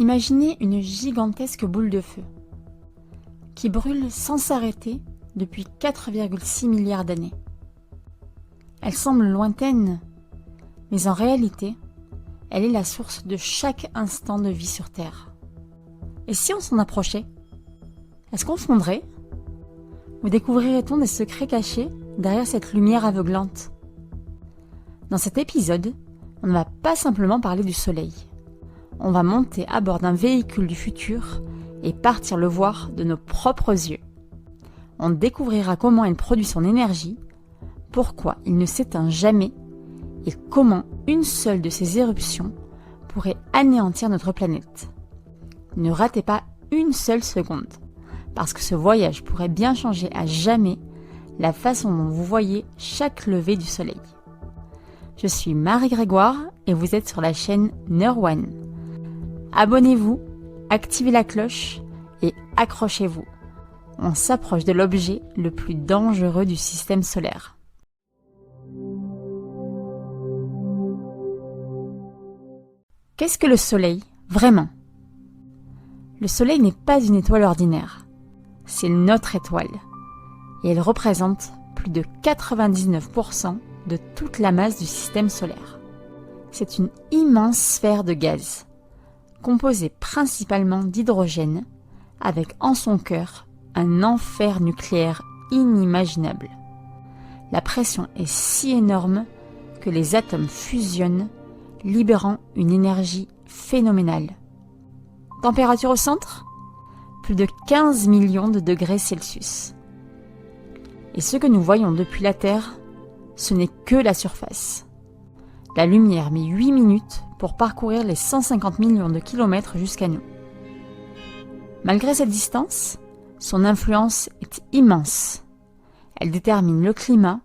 Imaginez une gigantesque boule de feu qui brûle sans s'arrêter depuis 4,6 milliards d'années. Elle semble lointaine, mais en réalité, elle est la source de chaque instant de vie sur Terre. Et si on s'en approchait, est-ce qu'on fondrait? Ou découvrirait-on des secrets cachés derrière cette lumière aveuglante? Dans cet épisode, on ne va pas simplement parler du Soleil. On va monter à bord d'un véhicule du futur et partir le voir de nos propres yeux. On découvrira comment il produit son énergie, pourquoi il ne s'éteint jamais et comment une seule de ses éruptions pourrait anéantir notre planète. Ne ratez pas une seule seconde, parce que ce voyage pourrait bien changer à jamais la façon dont vous voyez chaque lever du soleil. Je suis Marie Grégoire et vous êtes sur la chaîne Nerd1. Abonnez-vous, activez la cloche et accrochez-vous. On s'approche de l'objet le plus dangereux du système solaire. Qu'est-ce que le Soleil, vraiment? Le Soleil n'est pas une étoile ordinaire, c'est notre étoile. Et elle représente plus de 99% de toute la masse du système solaire. C'est une immense sphère de gaz, composée principalement d'hydrogène, avec en son cœur un enfer nucléaire inimaginable. La pression est si énorme que les atomes fusionnent, libérant une énergie phénoménale. Température au centre? Plus de 15 millions de degrés Celsius. Et ce que nous voyons depuis la Terre, ce n'est que la surface. La lumière met 8 minutes pour parcourir les 150 millions de kilomètres jusqu'à nous. Malgré cette distance, son influence est immense. Elle détermine le climat,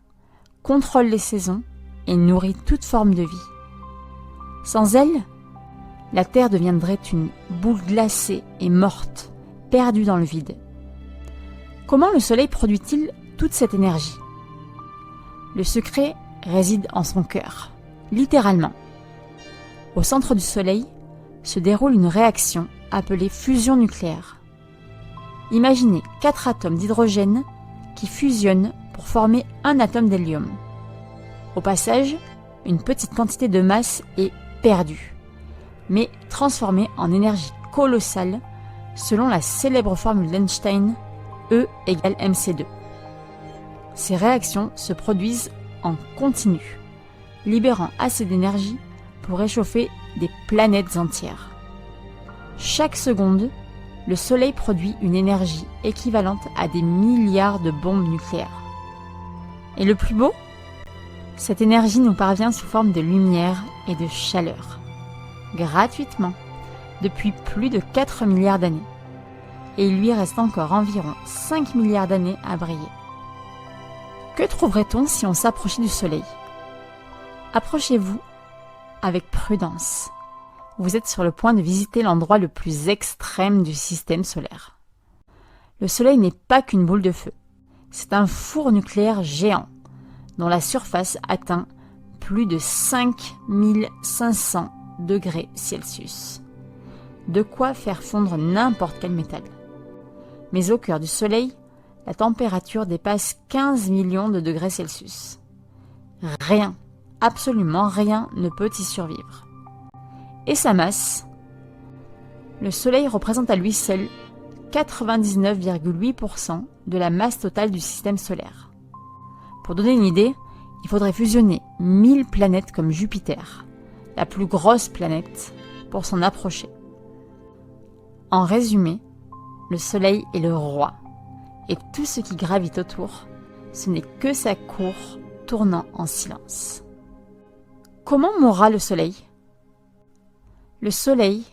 contrôle les saisons et nourrit toute forme de vie. Sans elle, la Terre deviendrait une boule glacée et morte, perdue dans le vide. Comment le Soleil produit-il toute cette énergie? Le secret réside en son cœur, littéralement. Au centre du Soleil se déroule une réaction appelée fusion nucléaire. Imaginez 4 atomes d'hydrogène qui fusionnent pour former un atome d'hélium. Au passage, une petite quantité de masse est perdue, mais transformée en énergie colossale selon la célèbre formule d'Einstein, E égale mc2. Ces réactions se produisent en continu, libérant assez d'énergie pour réchauffer des planètes entières. Chaque seconde, le Soleil produit une énergie équivalente à des milliards de bombes nucléaires. Et le plus beau? Cette énergie nous parvient sous forme de lumière et de chaleur, gratuitement, depuis plus de 4 milliards d'années. Et il lui reste encore environ 5 milliards d'années à briller. Que trouverait-on si on s'approchait du Soleil? Approchez-vous avec prudence. Vous êtes sur le point de visiter l'endroit le plus extrême du système solaire. Le Soleil n'est pas qu'une boule de feu. C'est un four nucléaire géant, dont la surface atteint plus de 5500 degrés Celsius. De quoi faire fondre n'importe quel métal. Mais au cœur du Soleil, la température dépasse 15 millions de degrés Celsius. Rien, absolument rien ne peut y survivre. Et sa masse? Le Soleil représente à lui seul 99,8% de la masse totale du système solaire. Pour donner une idée, il faudrait fusionner 1000 planètes comme Jupiter, la plus grosse planète, pour s'en approcher. En résumé, le Soleil est le roi, et tout ce qui gravite autour, ce n'est que sa cour tournant en silence. Comment mourra le Soleil? Le Soleil,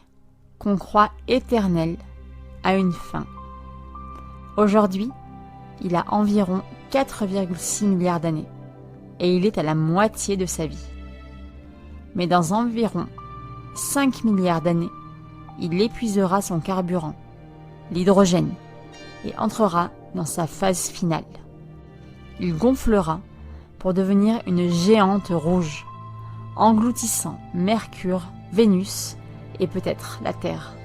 qu'on croit éternel, a une fin. Aujourd'hui, il a environ 4,6 milliards d'années, et il est à la moitié de sa vie. Mais dans environ 5 milliards d'années, il épuisera son carburant, l'hydrogène, et entrera dans sa phase finale. Il gonflera pour devenir une géante rouge, engloutissant Mercure, Vénus et peut-être la Terre.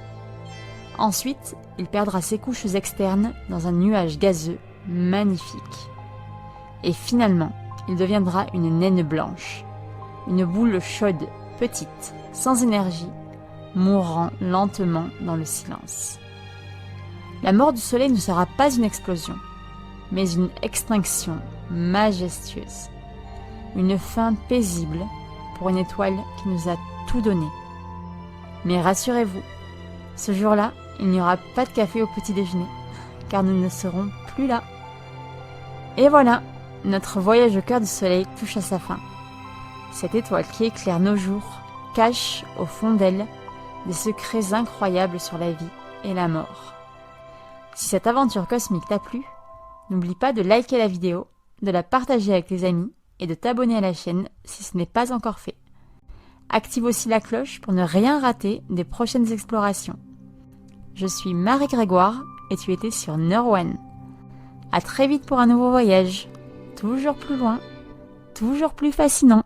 Ensuite, il perdra ses couches externes dans un nuage gazeux magnifique. Et finalement, il deviendra une naine blanche, une boule chaude, petite, sans énergie, mourant lentement dans le silence. La mort du soleil ne sera pas une explosion, mais une extinction majestueuse. Une fin paisible pour une étoile qui nous a tout donné. Mais rassurez-vous, ce jour-là, il n'y aura pas de café au petit déjeuner, car nous ne serons plus là. Et voilà, notre voyage au cœur du soleil touche à sa fin. Cette étoile qui éclaire nos jours cache au fond d'elle des secrets incroyables sur la vie et la mort. Si cette aventure cosmique t'a plu, n'oublie pas de liker la vidéo, de la partager avec tes amis et de t'abonner à la chaîne si ce n'est pas encore fait. Active aussi la cloche pour ne rien rater des prochaines explorations. Je suis Marie Grégoire et tu étais sur Nerd1. À très vite pour un nouveau voyage, toujours plus loin, toujours plus fascinant.